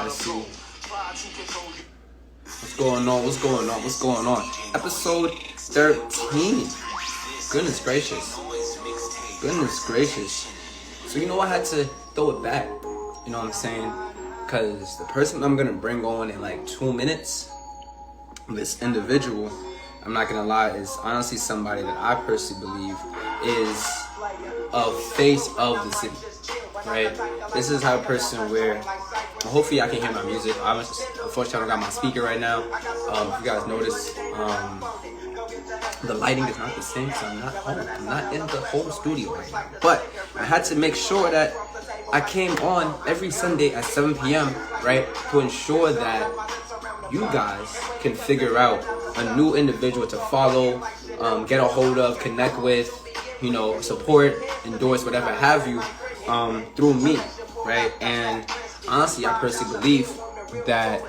Let's see. What's going on? What's going on? What's going on? Episode 13. Goodness gracious. Goodness gracious. So you know I had to throw it back. You know what I'm saying? Because the person I'm gonna bring on in like 2 minutes, this individual, I'm not gonna lie, is honestly somebody that I personally believe is a face of the city, right? This is how a person where, hopefully I can hear my music. Unfortunately, I don't got my speaker right now. If you guys notice, the lighting is not the same, so I'm not home. I'm not in the whole studio right now. But I had to make sure that I came on every Sunday at 7 p.m., right, to ensure that you guys can figure out a new individual to follow, get a hold of, connect with, you know, support, endorse, whatever have you, through me, right? And honestly, I personally believe that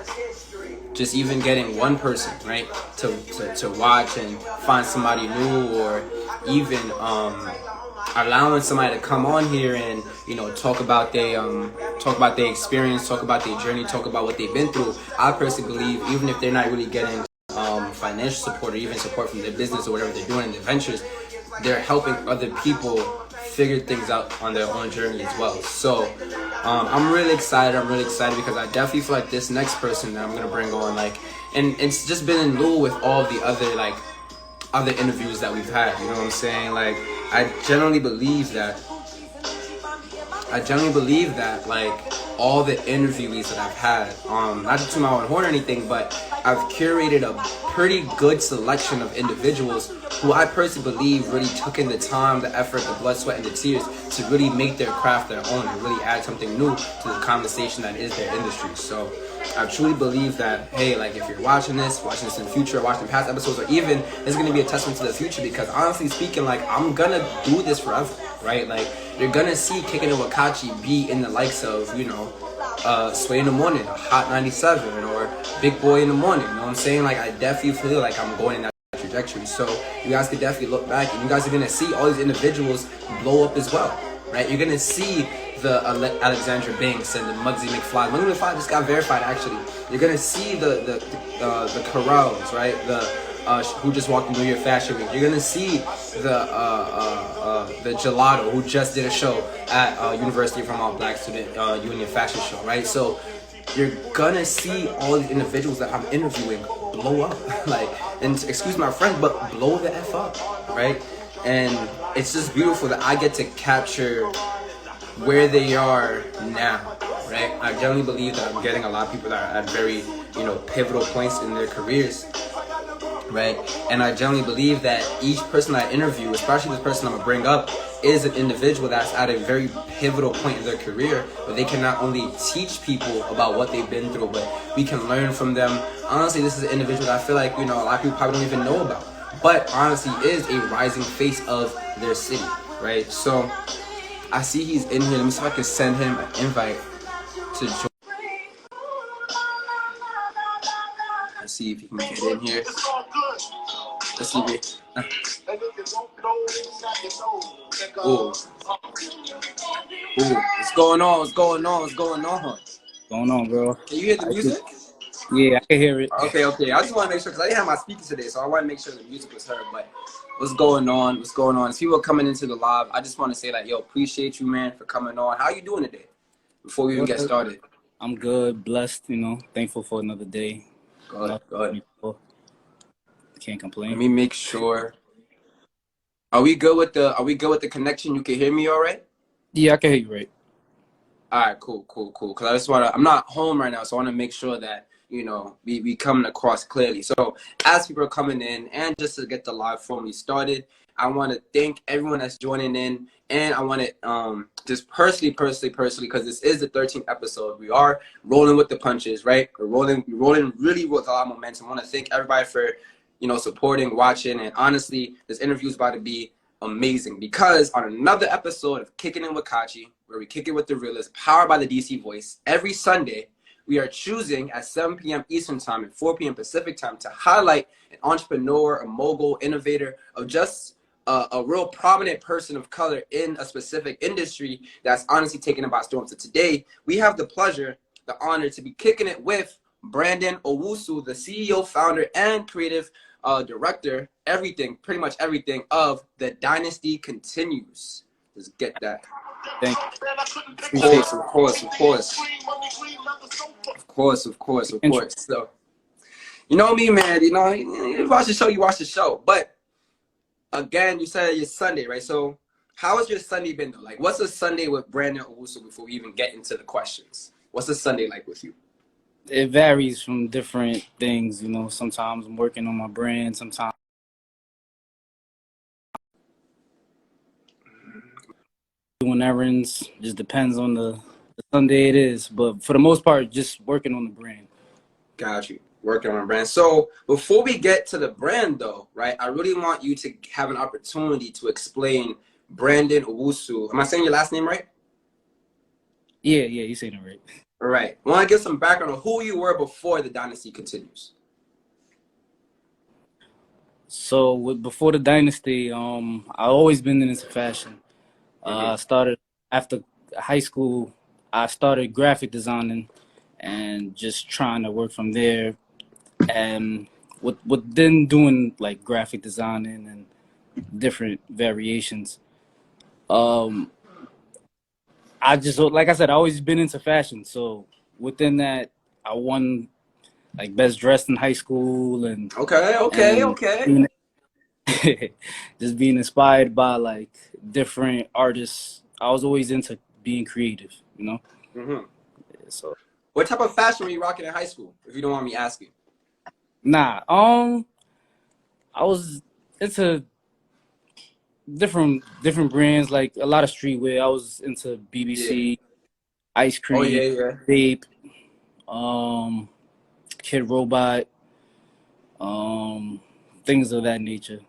just even getting one person, right, to watch and find somebody new, or even allowing somebody to come on here and, you know, talk about their experience, talk about their journey, talk about what they've been through. I personally believe even if they're not really getting financial support or even support from their business or whatever they're doing in their ventures, they're helping other people figure things out on their own journey as well. So I'm really excited because I definitely feel like this next person that I'm gonna bring on, like, and it's just been in lieu with all the other interviews that we've had, you know what I'm saying? Like, I genuinely believe that like all the interviewees that I've had, not to toot my own horn or anything, but I've curated a pretty good selection of individuals who I personally believe really took in the time, the effort, the blood, sweat, and the tears to really make their craft their own and really add something new to the conversation that is their industry. So I truly believe that, hey, like, if you're watching this in the future, watching past episodes, or even it's going to be a testament to the future, because honestly speaking, like, I'm going to do this forever, right? Like, you're going to see Kickin with Kachi be in the likes of, you know, Sway in the Morning, Hot 97, or Big Boy in the Morning, you know what I'm saying? Like, I definitely feel like I'm going in that trajectory. So you guys could definitely look back, and you guys are going to see all these individuals blow up as well, right? You're going to see the Alexandra Banks and the Muggsy McFly. Muggsy McFly just got verified, actually. You're gonna see the Corrals, right? Who just walked in New York Fashion Week. You're gonna see the Gelato, who just did a show at University from All Black Student Union Fashion Show, right? So you're gonna see all these individuals that I'm interviewing blow up, like, and excuse my French, but blow the F up, right? And it's just beautiful that I get to capture where they are now, right? I generally believe that I'm getting a lot of people that are at very, you know, pivotal points in their careers, right? And I generally believe that each person I interview, especially this person I'm gonna bring up, is an individual that's at a very pivotal point in their career where they can not only teach people about what they've been through, but we can learn from them. Honestly, this is an individual that I feel like, you know, a lot of people probably don't even know about, but honestly is a rising face of their city, right? So I see he's in here. Let me see if I can send him an invite to join. Let's see if he can get in here. Let's see, babe. Ooh. What's going on? What's going on? What's going on? What's going on, bro? Can you hear the music? Yeah, I can hear it. Okay. I just want to make sure, because I didn't have my speakers today, so I want to make sure the music was heard. But what's going on? What's going on? As people are coming into the live, I just want to say, like, yo, appreciate you, man, for coming on. How you doing today? Before we even get started. I'm good, blessed, you know, thankful for another day. Good. Can't complain. Let me make sure. Are we good with the connection? You can hear me all right? Yeah, I can hear you right. All right, cool. Because I'm not home right now, so I want to make sure that, you know, we coming across clearly. So as people are coming in, and just to get the live formally started, I want to thank everyone that's joining in, and I want to just personally, because this is the 13th episode, we are rolling with the punches, right? We're rolling really with a lot of momentum. I want to thank everybody for, you know, supporting, watching, and honestly, this interview is about to be amazing, because on another episode of Kickin with Kachi, where we kick it with the realist, powered by the DC Voice, every Sunday, we are choosing at 7 p.m. Eastern Time and 4 p.m. Pacific Time to highlight an entrepreneur, a mogul, innovator, of just a real prominent person of color in a specific industry that's honestly taken it by storm. So today, we have the pleasure the honor to be kicking it with Brdan Owsusu, the CEO, founder, and creative director, pretty much everything of the Dynasty Continues. Let's get that. Thank Of course. So, you know me, man. You watch the show, you watch the show. But again, you said it's Sunday, right? So, how has your Sunday been, though? Like, what's a Sunday with Brdan Owusu before we even get into the questions? What's a Sunday like with you? It varies from different things, Sometimes I'm working on my brand, sometimes doing errands. Just depends on the Sunday it is. But for the most part, just working on the brand. Got you. Working on a brand. So before we get to the brand, though, right, I really want you to have an opportunity to explain Brdan Owusu. Am I saying your last name right? Yeah, you saying it right. All right. I want to give some background on who you were before the Dynasty Continues. So before the Dynasty, I always been into fashion. I started after high school. I started graphic designing and just trying to work from there. And with then doing like graphic designing and different variations. I just, like I said, I always been into fashion. So within that, I won like best dressed in high school and Okay. just being inspired by like different artists. I was always into being creative. So What type of fashion were you rocking in high school, if you don't want me asking? I was into different brands, like a lot of streetwear. I was into BBC, Ice Cream, Vape, Kid Robot, things of that nature.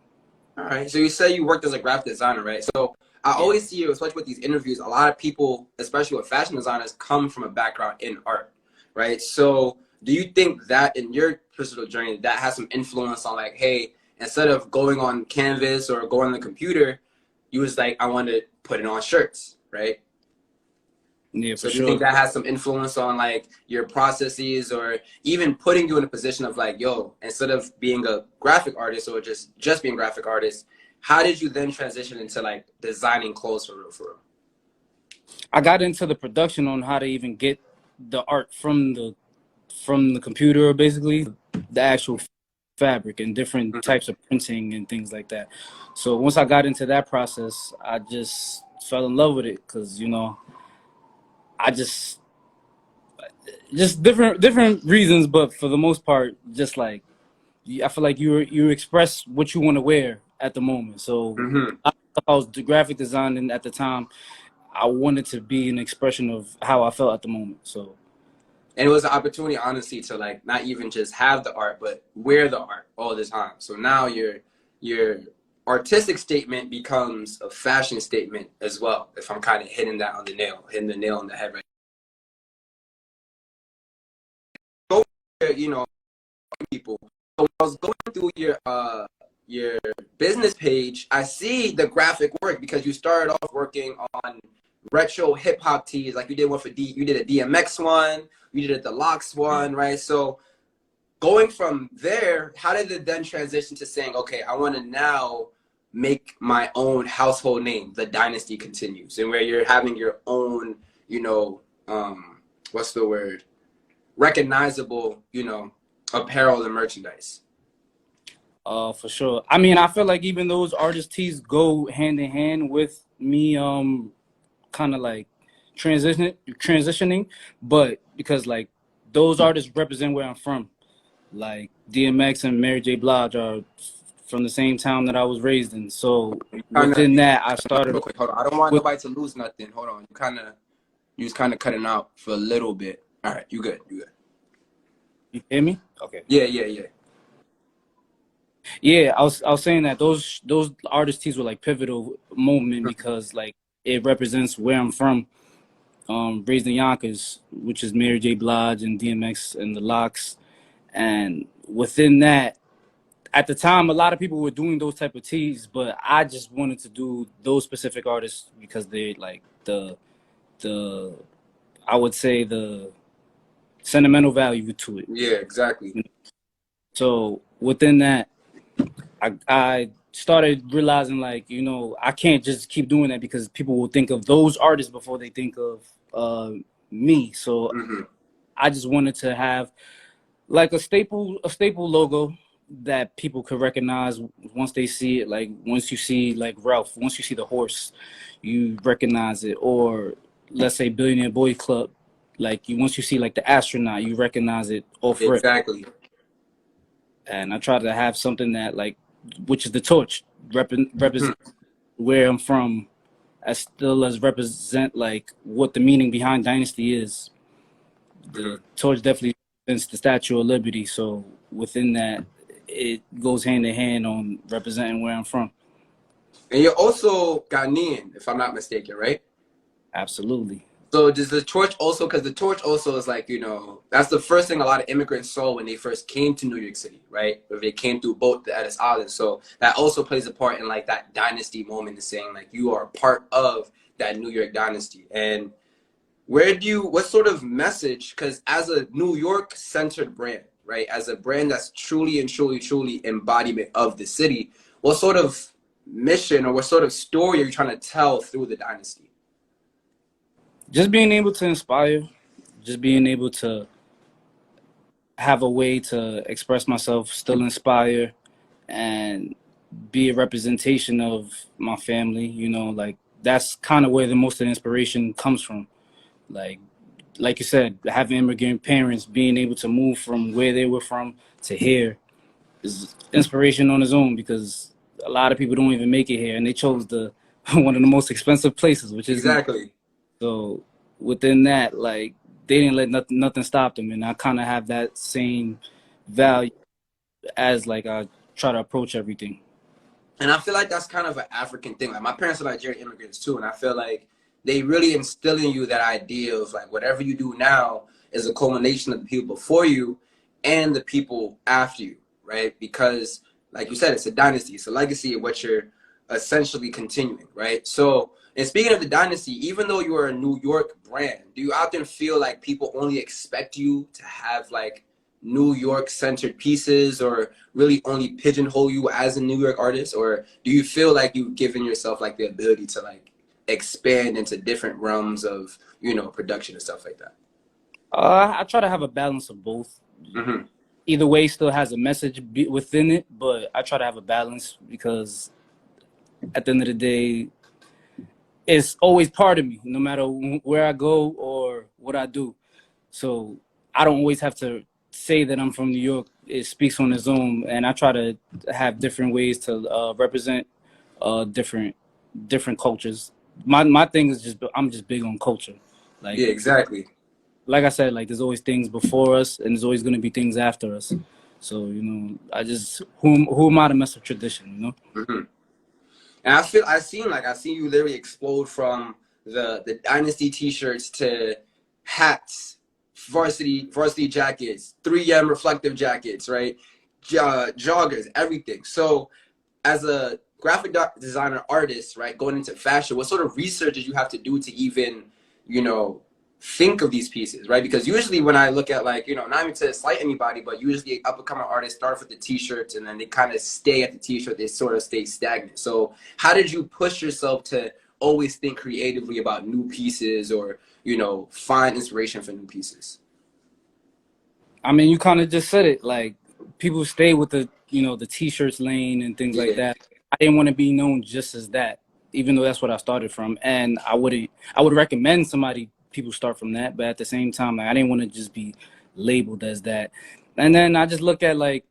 All right. So you say you worked as a graphic designer, right? So I always see you, especially with these interviews, a lot of people, especially with fashion designers, come from a background in art, right? So do you think that in your personal journey, that has some influence on like, hey, instead of going on canvas or going on the computer, you was like, I want to put it on shirts, right? Yeah, So for do you sure. think that has some influence on like your processes or even putting you in a position of like, yo, instead of being a graphic artist or just being a graphic artist, how did you then transition into like designing clothes for real? I got into the production on how to even get the art from the computer, basically the actual fabric and different types of printing and things like that. So once I got into that process, I just fell in love with it because I just different reasons, but for the most part, just like I feel like you express what you want to wear at the moment. So I was the graphic designing at the time. I wanted to be an expression of how I felt at the moment. So, and it was an opportunity, honestly, to like not even just have the art, but wear the art all the time. So now your artistic statement becomes a fashion statement as well. If I'm kind of hitting the nail on the head, right? People. So when I was going through your business page, I see the graphic work because you started off working on retro hip hop tees, like you did one for you did a DMX one, you did a Deluxe one, right? So going from there, how did it then transition to saying, okay, I want to now make my own household name, the Dynasty Continues, and where you're having your own, what's the word? Recognizable, apparel and merchandise. for sure. I mean, I feel like even those artist tees go hand in hand with me, kind of like transitioning, but because like those artists represent where I'm from. Like DMX and Mary J. Blige are from the same town that I was raised in. So within that, I started. Real quick, hold on. I don't want nobody to lose nothing. Hold on. You was kind of cutting out for a little bit. All right, you good. You hear me? Okay. Yeah. Yeah, I was saying that those artist tees were like pivotal moment because like it represents where I'm from. Raised in Yonkers, which is Mary J. Blige and DMX and the Locks, and within that, at the time, a lot of people were doing those type of tees, but I just wanted to do those specific artists because they like the I would say the sentimental value to it. Yeah, exactly. So within that, I started realizing, like, you know, I can't just keep doing that because people will think of those artists before they think of me. So I just wanted to have like a staple logo that people could recognize once they see it. Like once you see like Ralph, once you see the horse, you recognize it. Or let's say Billionaire Boy Club, like once you see like the astronaut, you recognize it off rip. Exactly. And I try to have something that, like, which is the torch, represent where I'm from, as still as represent like what the meaning behind Dynasty is. The torch definitely represents the Statue of Liberty. So within that, it goes hand in hand on representing where I'm from. And you're also Ghanaian, if I'm not mistaken, right? Absolutely. So does the torch also, because the torch also is like, you know, that's the first thing a lot of immigrants saw when they first came to New York City, right? Or they came through both the Ellis Islands. So that also plays a part in like that dynasty moment, is saying like you are a part of that New York dynasty. And what sort of message, because as a New York centered brand, right? As a brand that's truly and truly embodiment of the city, what sort of mission or what sort of story are you trying to tell through the dynasty? Just being able to inspire, just being able to have a way to express myself, still inspire, and be a representation of my family. You know, like that's kind of where the most of the inspiration comes from. Like you said, having immigrant parents, being able to move from where they were from to here is inspiration on its own, because a lot of people don't even make it here, and they chose the one of the most expensive places, which is Exactly. so within that, like they didn't let nothing stop them, and I kind of have that same value as like I try to approach everything. And I feel like that's kind of an African thing. Like my parents are Nigerian immigrants too, and I feel like they really instill in you that idea of like whatever you do now is a culmination of the people before you and the people after you, right? Because like you said, it's a dynasty, it's a legacy of what you're essentially continuing, right? So, and speaking of the dynasty, even though you are a New York brand, do you often feel like people only expect you to have like New York centered pieces, or really only pigeonhole you as a New York artist? Or do you feel like you've given yourself like the ability to like expand into different realms of, you know, production and stuff like that? I try to have a balance of both. Either way still has a message within it, but I try to have a balance because at the end of the day, it's always part of me, no matter where I go or what I do. So I don't always have to say that I'm from New York. It speaks on its own, and I try to have different ways to represent different cultures. My thing is just I'm just big on culture. Like Yeah, exactly. like I said, like there's always things before us, and there's always going to be things after us. So you know, I just who am I to mess with tradition? You know. And I seen you literally explode from the Dynasty t-shirts to hats, varsity jackets, 3M reflective jackets, right? Joggers, everything. So as a graphic designer artist, right, going into fashion, what sort of research did you have to do to even, you know, think of these pieces, right? Because usually when I look at like, you know, not even to slight anybody, but usually up and coming artists start with the t-shirts and then they kind of stay at the t-shirt, they sort of stay stagnant. So how did you push yourself to always think creatively about new pieces, or, you know, find inspiration for new pieces? I mean, you kind of just said it. Like people stay with the the t-shirts lane and things like that. I didn't want to be known just as that, even though that's what I started from. And I would recommend people start from that, but at the same time, like, I didn't want to just be labeled as that. And then I just look at like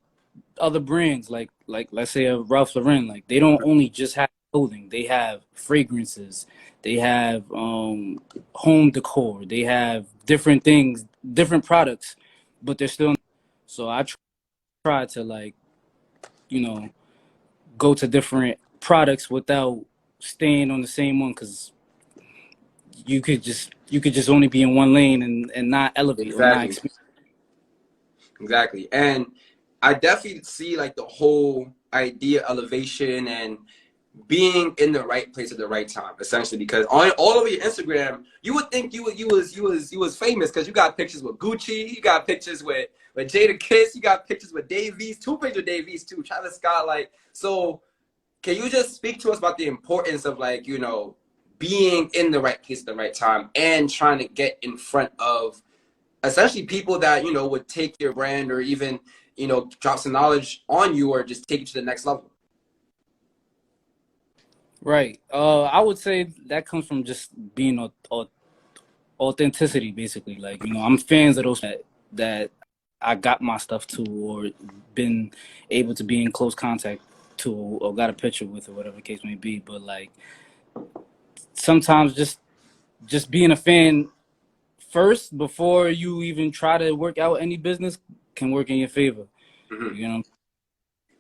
other brands, like let's say a Ralph Lauren. Like they don't only just have clothing; they have fragrances, they have home decor, they have different things, different products, but they're still. So I try to like go to different products without staying on the same one, because you could just only be in one lane and not elevate or not Exactly. experience. Exactly. And I definitely see like the whole idea elevation and being in the right place at the right time, essentially, because on all over your Instagram, you would think you was famous because you got pictures with Gucci, you got pictures with Jada Kiss, you got pictures with Dave East, 2 pictures of Dave East too, Travis Scott, like, so can you just speak to us about the importance of, like, you know, being in the right place at the right time and trying to get in front of essentially people that, you know, would take your brand or even, you know, drop some knowledge on you or just take you to the next level? Right. I would say that comes from just being authenticity, basically. Like, you know, I'm fans of those that I got my stuff to or been able to be in close contact to or got a picture with or whatever the case may be. But like sometimes just being a fan first before you even try to work out any business can work in your favor. Mm-hmm. You know.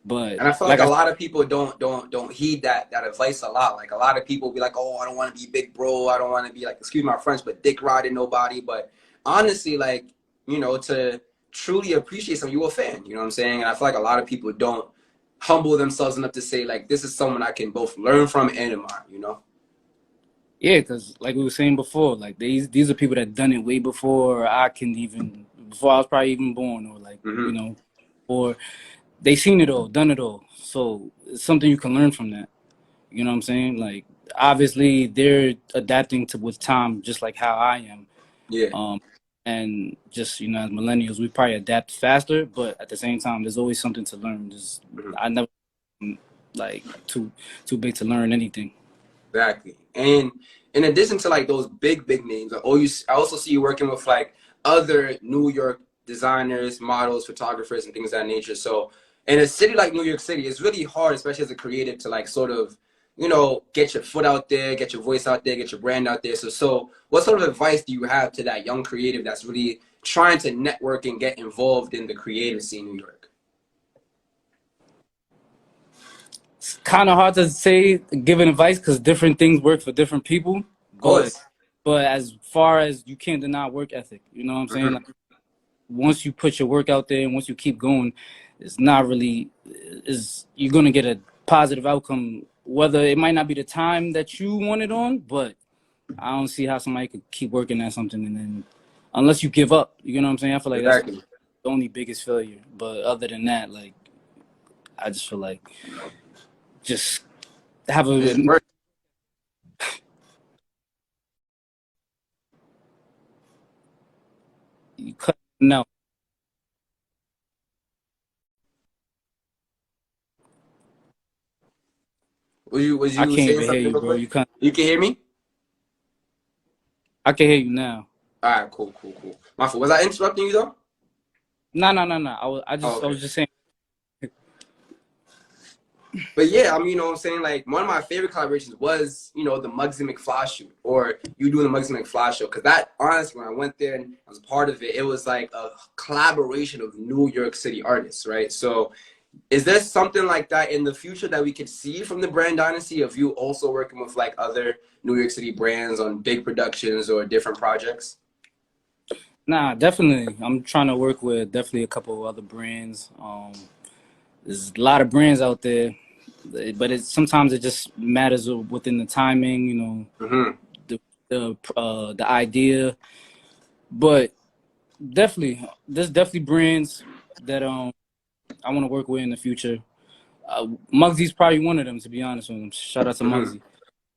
But and I feel like a lot of people don't heed that advice a lot. Like a lot of people be like, oh, I don't want to be big bro. I don't want to be like, excuse my French, but dick riding nobody. But honestly, like, you know, to truly appreciate someone, you're a fan. You know what I'm saying? And I feel like a lot of people don't humble themselves enough to say, like, this is someone I can both learn from and admire, you know? Yeah, because like we were saying before, like these are people that done it way before before I was probably even born, or like, Mm-hmm. you know, or they seen it all, done it all. So it's something you can learn from that. You know what I'm saying? Like obviously they're adapting to with time, just like how I am. Yeah. And just, you know, as millennials, we probably adapt faster, but at the same time, there's always something to learn. I never like too big to learn anything. Exactly. And in addition to like those big names, I also see you working with like other New York designers, models, photographers, and things of that nature. So in a city like New York City, it's really hard, especially as a creative, to like sort of, you know, get your foot out there, get your voice out there, get your brand out there. So what sort of advice do you have to that young creative that's really trying to network and get involved in the creative scene in New York? It's kind of hard to say giving advice because different things work for different people. Of course. But as far as you can't deny work ethic, you know what I'm saying? Mm-hmm. Like, once you put your work out there and once you keep going, it's not really you're gonna get a positive outcome. Whether it might not be the time that you want it on, but I don't see how somebody could keep working at something and then unless you give up, you know what I'm saying? I feel like Exactly. that's the only biggest failure. But other than that, like I just feel like just have Just a work. you cut no. Was I you can't saying even hear something you, real bro. quick? You can hear me? I can hear you now. All right, cool. My fault. Was I interrupting you though? No. I Okay. was just saying. But yeah, I mean, you know what I'm saying? Like, one of my favorite collaborations was, you know, the Muggsy McFly shoot, or you doing the Muggsy McFly show. Because that, honestly, when I went there and I was part of it, it was like a collaboration of New York City artists, right? So is there something like that in the future that we could see from the brand Dynasty, of you also working with like other New York City brands on big productions or different projects? Nah, definitely. I'm trying to work with definitely a couple of other brands. There's a lot of brands out there, but sometimes it just matters within the timing, you know, Mm-hmm. the idea. But definitely, there's definitely brands that I want to work with in the future. Muggsy's probably one of them, to be honest with him. Shout out to Mm-hmm. Muggsy.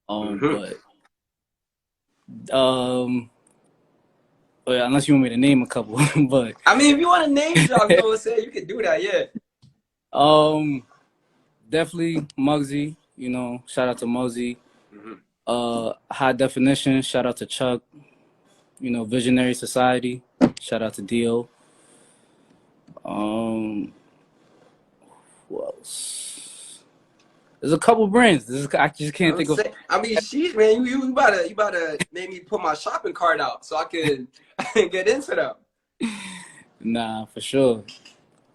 Mm-hmm. Um, but unless you want me to name a couple, but I mean, if you want to name drop, you know what I'm saying? You can do that, yeah. definitely Muggsy. You know, shout out to Muggsy. Mm-hmm. High Definition. Shout out to Chuck. You know, Visionary Society. Shout out to Dio. Um, who else? There's a couple brands. I just can't I'm think of. saying, I mean, sheesh, man, you about to make me put my shopping cart out so I can get into them. Nah, for sure.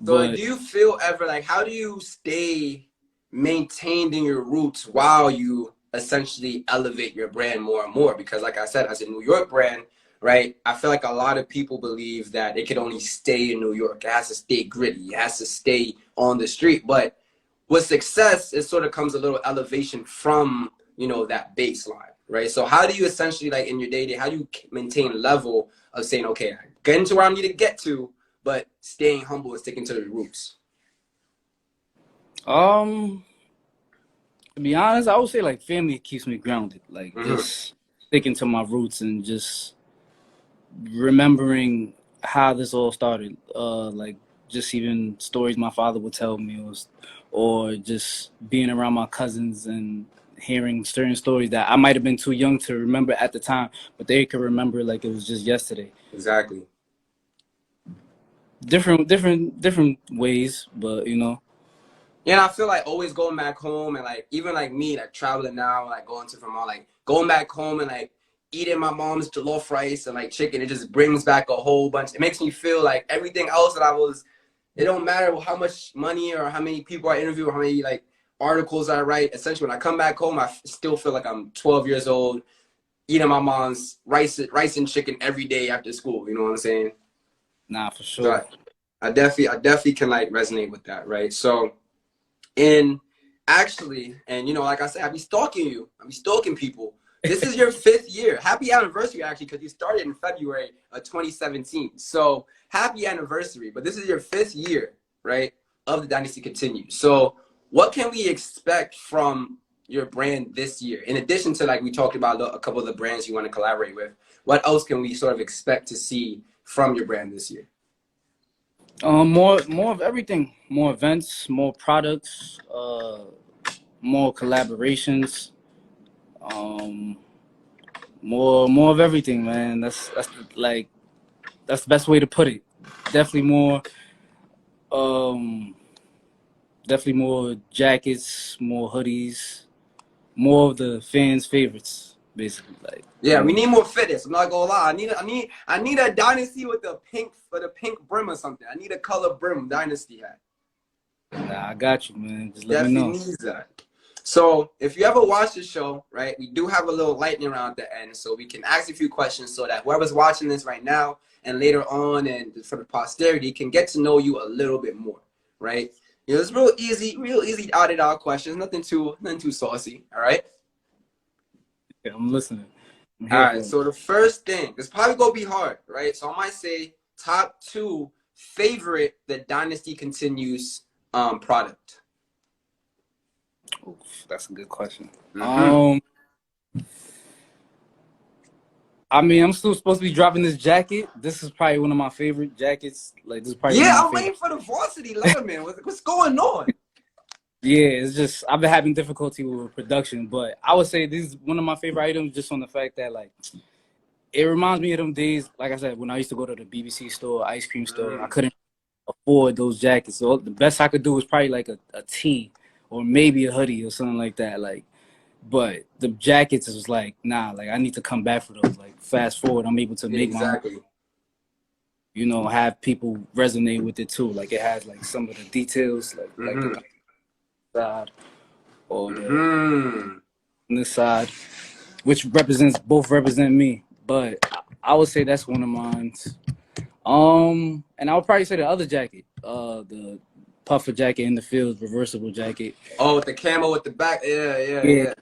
So, like, But do you feel ever like, how do you stay maintained in your roots while you essentially elevate your brand more and more? Because, like I said, as a New York brand, right, I feel like a lot of people believe that it can only stay in New York. It has to stay gritty. It has to stay on the street. But with success, it sort of comes a little elevation from, you know, that baseline, right? So how do you essentially, like in your day-to-day, how do you maintain level of saying, okay, getting to where I need to get to, but staying humble and sticking to the roots? To be honest, I would say like family keeps me grounded. Like just sticking to my roots and just remembering how this all started. Like just even stories my father would tell me, or just being around my cousins and hearing certain stories that I might have been too young to remember at the time, but they could remember like it was just yesterday. Exactly. Different ways, but you know. Yeah, and I feel like always going back home and like even like me, like traveling now, like going to Vermont, like going back home and like eating my mom's jollof rice and like chicken, it just brings back a whole bunch. It makes me feel like everything else that I was, it don't matter how much money or how many people I interview or how many like articles I write. Essentially, when I come back home, I still feel like I'm 12 years old, eating my mom's rice and chicken every day after school. You know what I'm saying? Nah, for sure. So I definitely can like resonate with that, right? So. And actually, and you know, like I said, I be stalking you. I be stalking people. This is your 5th year. Happy anniversary, actually, because you started in February of 2017. So happy anniversary. But this is your 5th year, right, of the Dynasty continues. So what can we expect from your brand this year? In addition to, like we talked about a couple of the brands you want to collaborate with, what else can we sort of expect to see from your brand this year? More of everything. More events, more products, more collaborations, more of everything, man. Like that's the best way to put it. Definitely more, um, definitely more jackets, more hoodies, more of the fans' favorites, basically. Like Yeah, we need more fitness. I'm not gonna lie. I need a Dynasty with the pink brim or something. I need a color brim Dynasty hat. Nah, I got you, man. Just let me Definitely know. needs that. So if you ever watch the show, right, we do have a little lightning round at the end, so we can ask a few questions so that whoever's watching this right now and later on and for the posterity can get to know you a little bit more, right? You know, it's real easy out questions, nothing too saucy. All right. Yeah, I'm listening. I'm All here right. for it. So the first thing, it's probably gonna be hard, right? So I might say top 2 favorite the Dynasty continues product. Oof, that's a good question. Mm-hmm. I mean, I'm still supposed to be dropping this jacket. This is probably one of my favorite jackets. Like, this is probably one Yeah, of my I'm favorite. waiting for the varsity letterman. What's going on? Yeah, it's just I've been having difficulty with production, but I would say this is one of my favorite items just on the fact that like it reminds me of them days, like I said, when I used to go to the BBC store, ice cream store. I couldn't afford those jackets, so the best I could do was probably like a tee or maybe a hoodie or something like that. Like, but the jackets is like nah, like I need to come back for those. Like, fast forward, I'm able to Yeah, make my own, exactly. you know, have people resonate with it too. Like, it has like some of the details, like the side or the on this side, which represent me. But I would say that's one of mine. And I would probably say the other jacket, the puffer jacket in the field, reversible jacket. Oh, with the camo with the back. Yeah, Yeah, yeah.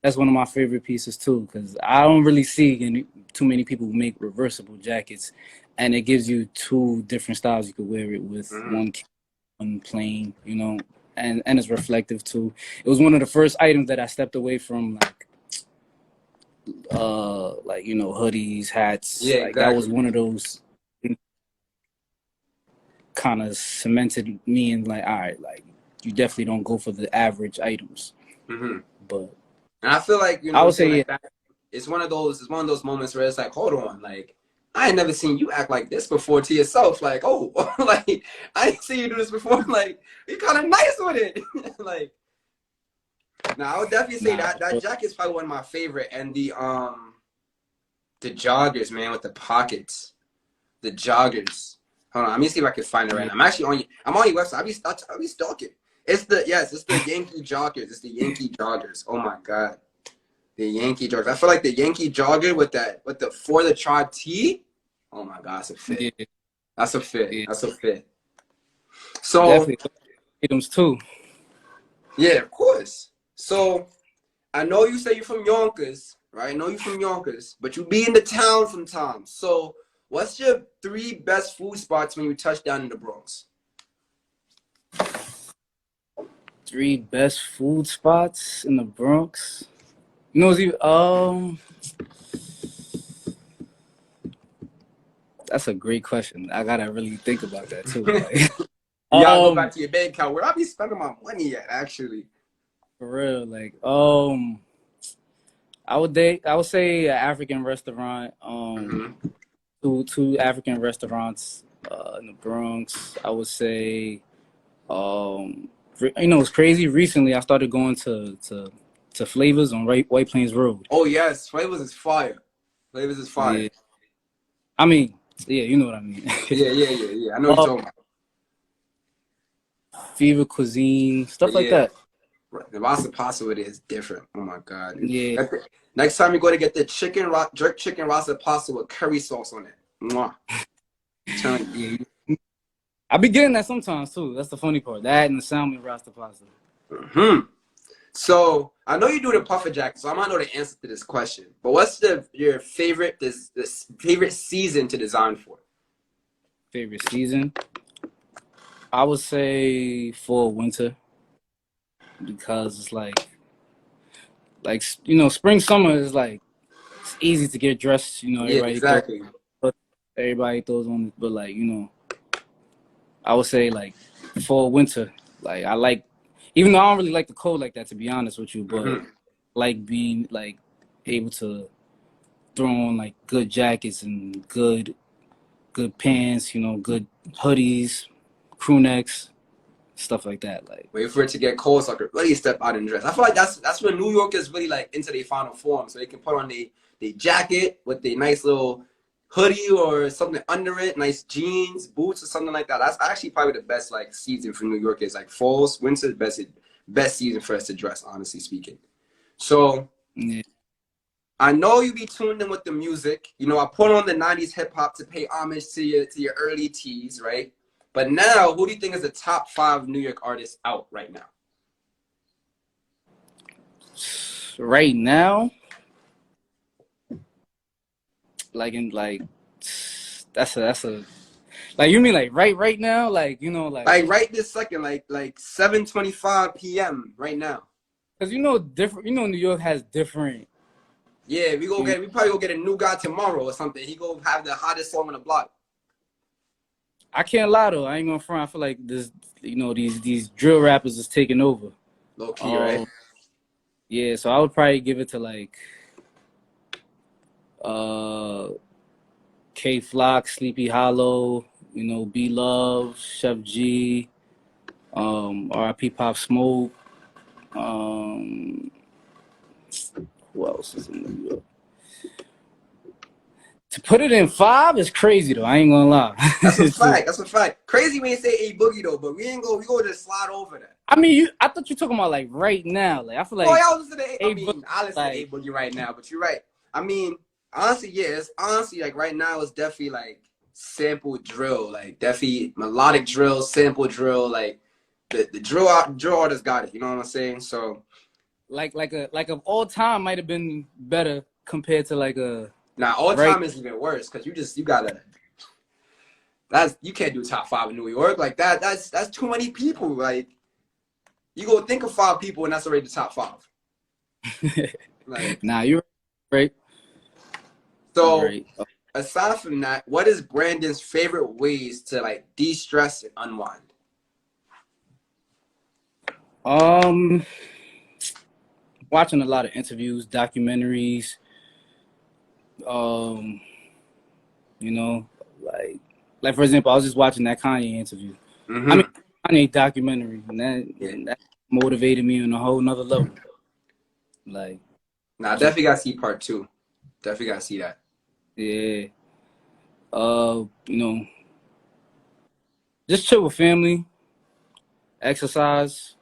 that's one of my favorite pieces too, because I don't really see too many people who make reversible jackets, and it gives you 2 different styles. You could wear it with one plain, you know, and it's reflective too. It was one of the first items that I stepped away from, like you know, hoodies, hats. Yeah, Like, that was exactly. one of those kind of cemented me in, like, all right, like you definitely don't go for the average items. But And I feel like, you know I what I'm would saying, say, like yeah. that. It's one of those moments where it's like, hold on, like I ain't never seen you act like this before to yourself. Like, oh, like I ain't seen you do this before. Like, you're kind of nice with it. Like, now I would definitely say Nah, that jacket's probably one of my favorite. And the joggers, man, with the pockets. The joggers. Hold on, let me see if I can find it right now. I'm on your website. I be stalking. It's the Yankee joggers. It's the Yankee joggers. Oh my god. The Yankee joggers. I feel like the Yankee jogger with the For the Tribe tee. Oh my god, that's a fit. yeah, That's a fit. yeah, That's a fit. So definitely items too. Yeah, of course. So I know you say you're from Yonkers, right? I know you're from Yonkers, but you be in the town sometimes. So what's your 3 best food spots when you touch down in the Bronx? 3 best food spots in the Bronx. You know, that's a great question. I gotta really think about that too. Like, You gotta go back um, to your bank account. Where I be spending my money at, actually? for real, like, I would say an African restaurant. Mm-hmm. Two African restaurants in the Bronx. I would say, you know, it's crazy. Recently, I started going to Flavors on White Plains Road. Oh yes, Flavors is fire. Flavors is fire. Yeah, I mean, yeah, you know what I mean. Yeah. I know what uh, you're talking about. Fever Cuisine, stuff like Yeah. that. Right. The Rasa pasta with it is different. Oh my god. Yeah, Next time you go to get the jerk chicken Rasa pasta with curry sauce on it. Mwah. I'm telling you. yeah. I be getting that sometimes too. That's the funny part. That and the salmon rasta pasta. Hmm. So I know you do the puffer jacket, so I might know the answer to this question. But what's your favorite this favorite season to design for? Favorite season? I would say fall winter because it's like you know, spring summer is like it's easy to get dressed. You know, Yeah, exactly. everybody throws on, but like you know, I would say like fall winter. Like I like, even though I don't really like the cold like that, to be honest with you, but Hmm. like being like able to throw on like good jackets and good pants. You know, good hoodies, crew necks, stuff like that. Like Wait for it to get cold so I could really step out and dress. I feel like that's when New York is really like into their final form. So they can put on the jacket with the nice little hoodie or something under it, nice jeans, boots or something like that. That's actually probably the best like season for New York is like falls, winter, best season for us to dress, honestly speaking. So yeah. I know you be tuned in with the music. You know, I put on the 90s hip hop to pay homage to your early tees, right? But now, who do you think is the top 5 New York artists out right now? Right now, like in like that's a like you mean like right now, like you know like Like right this second, like 7:25 p.m. right now. because you know different, you know New York has different. Yeah, You know, we probably go get a new guy tomorrow or something. He go have the hottest song on the block. I can't lie though, I ain't gonna front. I feel like this, you know, these drill rappers is taking over. Low key, right? Um, yeah, so I would probably give it to like uh K Flock, Sleepy Hollow, you know, B Love, Chef G, RIP Pop Smoke, um, who else is in New York? To put it in 5 is crazy though. I ain't gonna lie. That's a fact. That's a fact. Crazy when you say A Boogie though, but we go just slide over that. I mean, I thought you were talking about like right now. Like I feel Oh, like y'all listen to A Book I listen to A like Boogie right now, but you're right. I mean, honestly, yeah, it's honestly like right now it's definitely like sample drill, like definitely melodic drill, sample drill, like the drill artist got it. You know what I'm saying? So like of all time might have been better compared to like a now all right. time is even worse because you gotta you can't do top 5 in New York like that. That's too many people. Like you go think of 5 people and that's already the top 5. Like Nah, you're right. You're so. right. Aside from that, what is Brandon's favorite ways to like de-stress and unwind? Um, Watching a lot of interviews, documentaries. Um, you know, like for example, I was just watching that Kanye interview. I mean, Mm-hmm. Kanye documentary, and Yeah. that motivated me on a whole nother level. Like, Nah, I just definitely gotta see part 2. Definitely gotta see that. yeah. You know, just chill with family, exercise,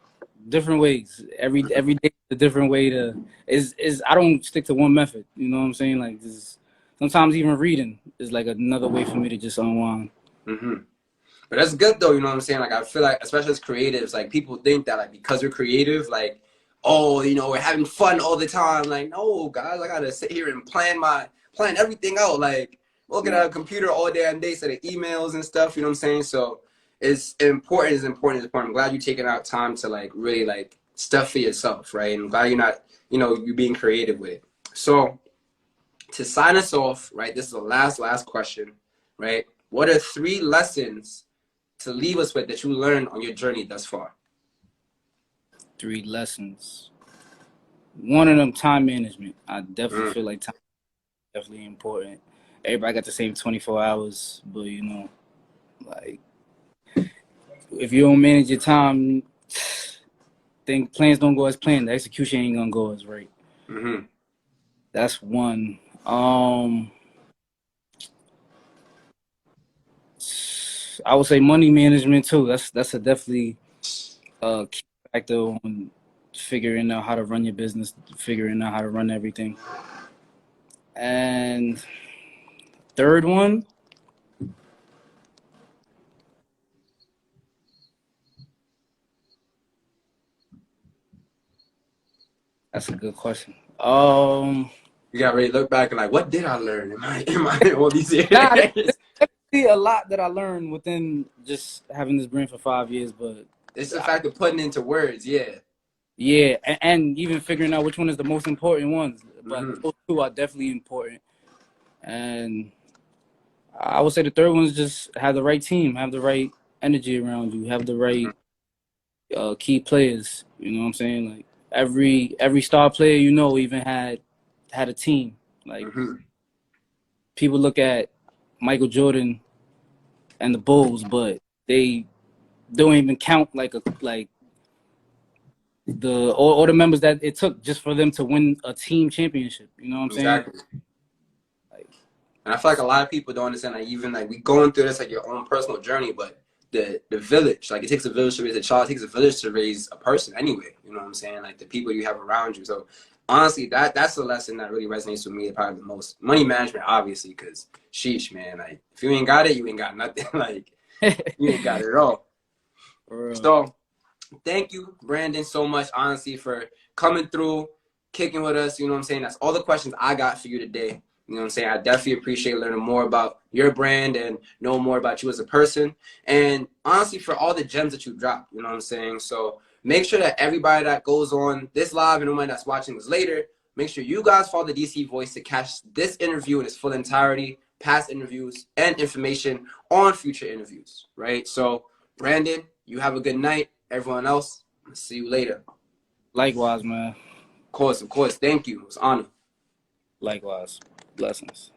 different ways. Every day is a different way to is I don't stick to one method. You know what I'm saying? Like sometimes even reading is like another way for me to just unwind. Mm-hmm. But that's good though, you know what I'm saying? Like I feel like, especially as creatives, like people think that like because we're creative, like, oh, you know, we're having fun all the time. Like, no, guys, I gotta sit here and plan everything out. Like looking at a computer all damn day, so the emails and stuff, you know what I'm saying? So it's important, it's important, it's important. I'm glad you're taking out time to like really like stuff for yourself, right? And I'm glad you're not, you know, you're being creative with it. So to sign us off, right? This is the last question, right? What are 3 lessons to leave us with that you learned on your journey thus far? 3 lessons. One of them, time management. I definitely feel like time is definitely important. Everybody got the same 24 hours, but you know, like if you don't manage your time, think plans don't go as planned. The execution ain't gonna go as right. That's one. I would say money management too. That's a definitely key factor on figuring out how to run your business, figuring out how to run everything. And third one, that's a good question. You got ready to look back and like, what did I learn in my all these years? Nah, there's definitely a lot that I learned within just having this brand for 5 years, but it's the fact of putting into words, yeah. Yeah, and even figuring out which one is the most important ones. But those 2 are definitely important. And I would say the third one is just have the right team, have the right energy around you, have the right key players. You know what I'm saying? Like every star player, you know, even had a team. Like people look at Michael Jordan and the Bulls, but they don't even count like all the members that it took just for them to win a team championship. You know what I'm saying? Like, and I feel like a lot of people don't understand, like even like we going through this like your own personal journey, but the village, like it takes a village to raise a child, it takes a village to raise a person anyway. You know what I'm saying? Like the people you have around you. So honestly, that's the lesson that really resonates with me probably the most. Money management, obviously, because sheesh, man, like if you ain't got it, you ain't got nothing. Like you ain't got it at all. So thank you, Brandon, so much, honestly, for coming through, kicking with us. You know what I'm saying? That's all the questions I got for you today. You know what I'm saying? I definitely appreciate learning more about your brand and know more about you as a person. And honestly, for all the gems that you dropped, you know what I'm saying? So make sure that everybody that goes on this live and anyone that's watching this later, make sure you guys follow the DC Voice to catch this interview in its full entirety, past interviews, and information on future interviews, right? So, Brandon, you have a good night. Everyone else, I'll see you later. Likewise, man. Of course. Thank you. It was an honor. Likewise. Blessings.